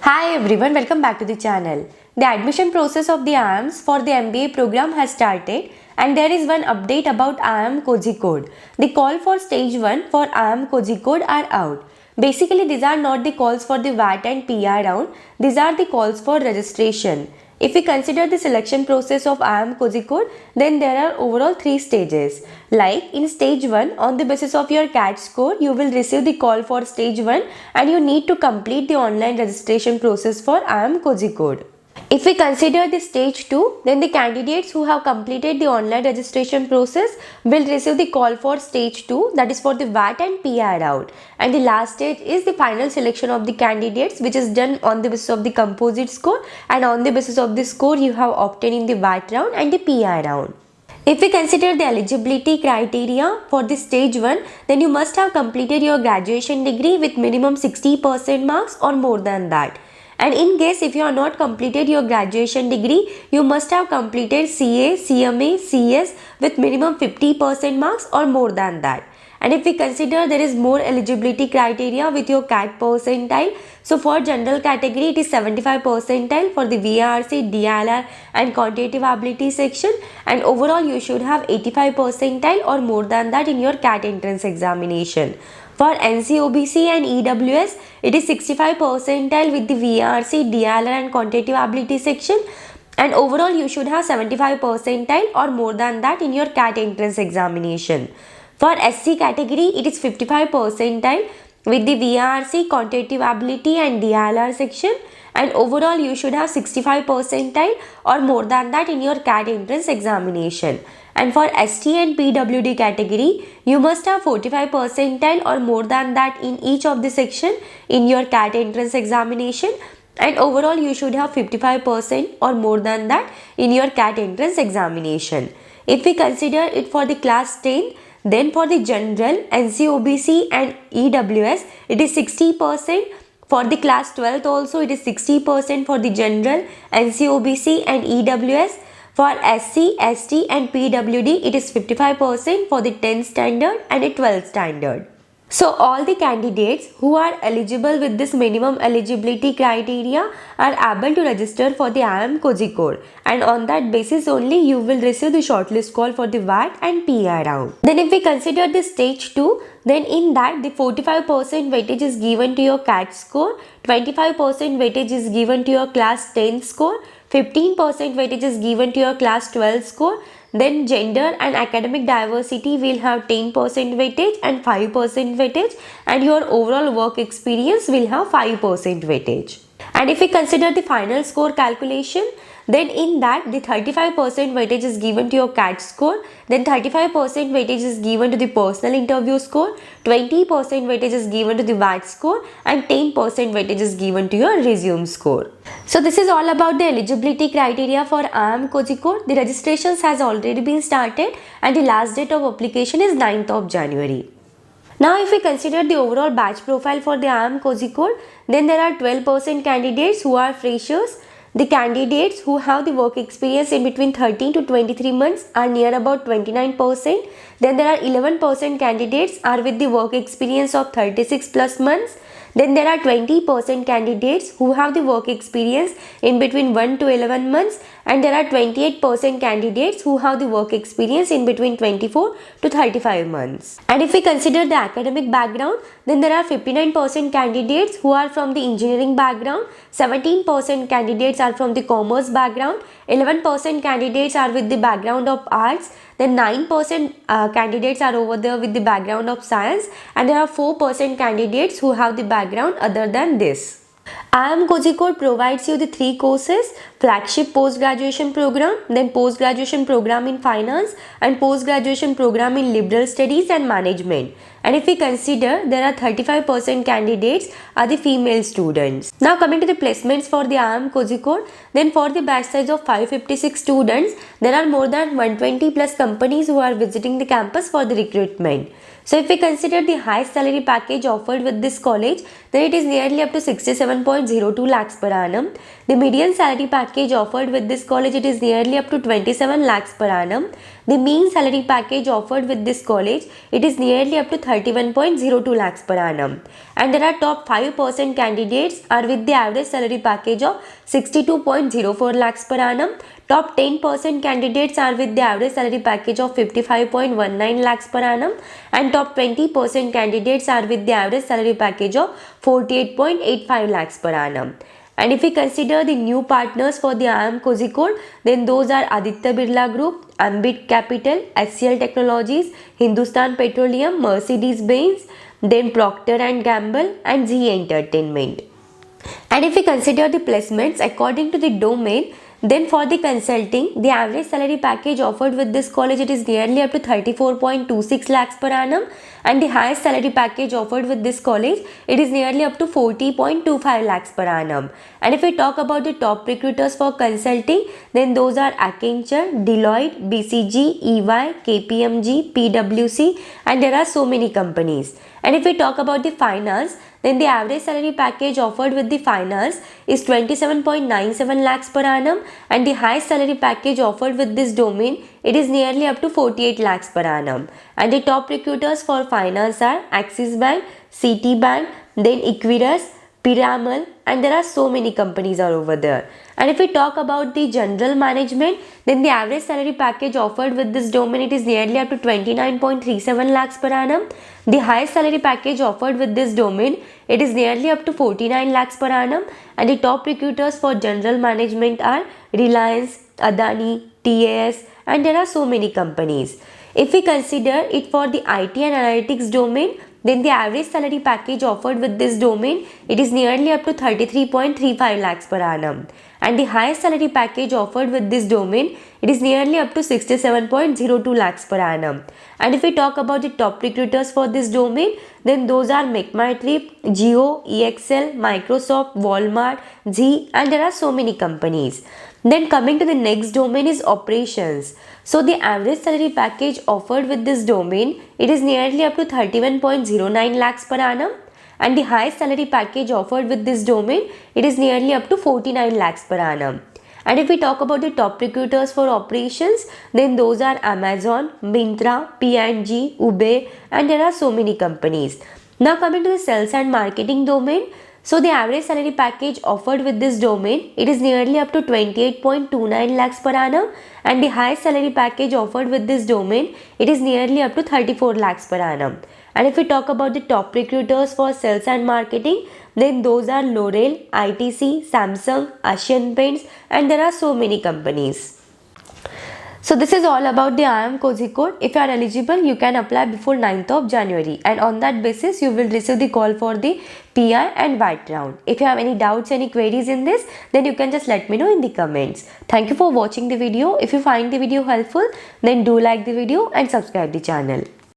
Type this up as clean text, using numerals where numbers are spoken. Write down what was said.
Hi everyone, welcome back to the channel. The admission process of the IIMs for the MBA program has started and there is one update about IIM Kozhikode. The call for stage 1 for IIM Kozhikode are out. Basically these are not the calls for the VAT and PR round, these are the calls for registration. If we consider the selection process of IIM Kozhikode, then there are overall 3 stages. Like in stage 1, on the basis of your CAT score, you will receive the call for stage 1 and you need to complete the online registration process for IIM Kozhikode. If we consider the stage 2, then the candidates who have completed the online registration process will receive the call for stage 2, that is for the VAT and PR round. And the last stage is the final selection of the candidates, which is done on the basis of the composite score and on the basis of the score you have obtained in the VAT round and the PR round. If we consider the eligibility criteria for the stage 1, then you must have completed your graduation degree with minimum 60% marks or more than that. And in case if you have not completed your graduation degree, you must have completed CA, CMA, CS with minimum 50% marks or more than that. And if we consider there is more eligibility criteria with your CAT percentile, so for general category it is 75 percentile for the VRC, DLR and quantitative ability section, and overall you should have 85 percentile or more than that in your CAT entrance examination. For NCOBC and EWS, it is 65 percentile with the VRC, DLR and quantitative ability section, and overall you should have 75 percentile or more than that in your CAT entrance examination. For SC category, it is 55 percentile with the VRC, quantitative ability and DLR section, and overall you should have 65 percentile or more than that in your CAT entrance examination. And for ST and PWD category, you must have 45 percentile or more than that in each of the section in your CAT entrance examination, and overall you should have 55% or more than that in your CAT entrance examination. If we consider it for the class 10, then for the general, NCOBC and EWS, it is 60%. For the class 12th also, it is 60% for the general, NCOBC and EWS. For SC, ST and PWD, it is 55% for the 10th standard and a 12th standard. So all the candidates who are eligible with this minimum eligibility criteria are able to register for the IIM Kozhikode, and on that basis only you will receive the shortlist call for the VAT and PR round. Then if we consider the stage 2, then in that the 45% weightage is given to your CAT score, 25% weightage is given to your class 10 score, 15% weightage is given to your class 12 score. Then gender and academic diversity will have 10% weightage and 5% weightage, and your overall work experience will have 5% weightage. And if we consider the final score calculation, then in that the 35% weightage is given to your CAT score, then 35% weightage is given to the personal interview score, 20% weightage is given to the VAT score, and 10% weightage is given to your resume score. So this is all about the eligibility criteria for IIM Kozhikode. The registrations has already been started and the last date of application is 9th of January. Now if we consider the overall batch profile for the IIM Kozhikode, then there are 12% candidates who are freshers. The candidates who have the work experience in between 13 to 23 months are near about 29%. Then there are 11% candidates are with the work experience of 36 plus months. Then there are 20% candidates who have the work experience in between 1 to 11 months, and there are 28% candidates who have the work experience in between 24 to 35 months. And if we consider the academic background, then there are 59% candidates who are from the engineering background, 17% candidates are from the commerce background, 11% candidates are with the background of arts, then 9% candidates are over there with the background of science, and there are 4% candidates who have the background other than this. IIM Kozhikode provides you the 3 courses: flagship post-graduation program, then post-graduation program in finance, and post-graduation program in liberal studies and management. And if we consider, there are 35% candidates are the female students. Now coming to the placements for the IIM Kozhikode, then for the batch size of 556 students, there are more than 120 plus companies who are visiting the campus for the recruitment. So if we consider the highest salary package offered with this college, then it is nearly up to 67.02 lakhs per annum. The median salary package offered with this college, it is nearly up to 27 lakhs per annum. The mean salary package offered with this college, it is nearly up to 31.02 lakhs per annum. And there are top 5% candidates are with the average salary package of 62.04 lakhs per annum. Top 10% candidates are with the average salary package of 55.19 lakhs per annum, and top 20% candidates are with the average salary package of 48.85 lakhs per annum. And if we consider the new partners for the IIM Kozhikode, then those are Aditya Birla Group, Ambit Capital, HCL Technologies, Hindustan Petroleum, Mercedes-Benz, then Procter & Gamble and Zee Entertainment. And if we consider the placements according to the domain, then for the consulting, the average salary package offered with this college, it is nearly up to 34.26 lakhs per annum, and the highest salary package offered with this college, it is nearly up to 40.25 lakhs per annum. And if we talk about the top recruiters for consulting, then those are Accenture, Deloitte, BCG, EY, KPMG, PwC, and there are so many companies. And if we talk about the finance, then the average salary package offered with the finance is 27.97 lakhs per annum, and the highest salary package offered with this domain, it is nearly up to 48 lakhs per annum. And the top recruiters for finance are Axis Bank, Citibank, then Equirus, Piramal, and there are so many companies are over there. And if we talk about the general management, then the average salary package offered with this domain, it is nearly up to 29.37 lakhs per annum. The highest salary package offered with this domain, it is nearly up to 49 lakhs per annum. And the top recruiters for general management are Reliance, Adani, TAS, and there are so many companies. If we consider it for the IT and analytics domain, then the average salary package offered with this domain, it is nearly up to 33.35 lakhs per annum. And the highest salary package offered with this domain, it is nearly up to 67.02 lakhs per annum. And if we talk about the top recruiters for this domain, then those are McMatrip, Jio, EXL, Microsoft, Walmart, Zee, and there are so many companies. Then coming to the next domain is operations. So the average salary package offered with this domain, it is nearly up to 31.09 lakhs per annum, and the highest salary package offered with this domain, it is nearly up to 49 lakhs per annum. And if we talk about the top recruiters for operations, then those are Amazon, Myntra, P&G, Uber, and there are so many companies. Now coming to the sales and marketing domain, so the average salary package offered with this domain, it is nearly up to 28.29 lakhs per annum, and the highest salary package offered with this domain, it is nearly up to 34 lakhs per annum. And if we talk about the top recruiters for sales and marketing, then those are L'Oreal, ITC, Samsung, Asian Paints, and there are so many companies. So this is all about the IIM Kozhikode. If you are eligible, you can apply before 9th of January, and on that basis, you will receive the call for the PI and white round. If you have any doubts, any queries in this, then you can just let me know in the comments. Thank you for watching the video. If you find the video helpful, then do like the video and subscribe the channel.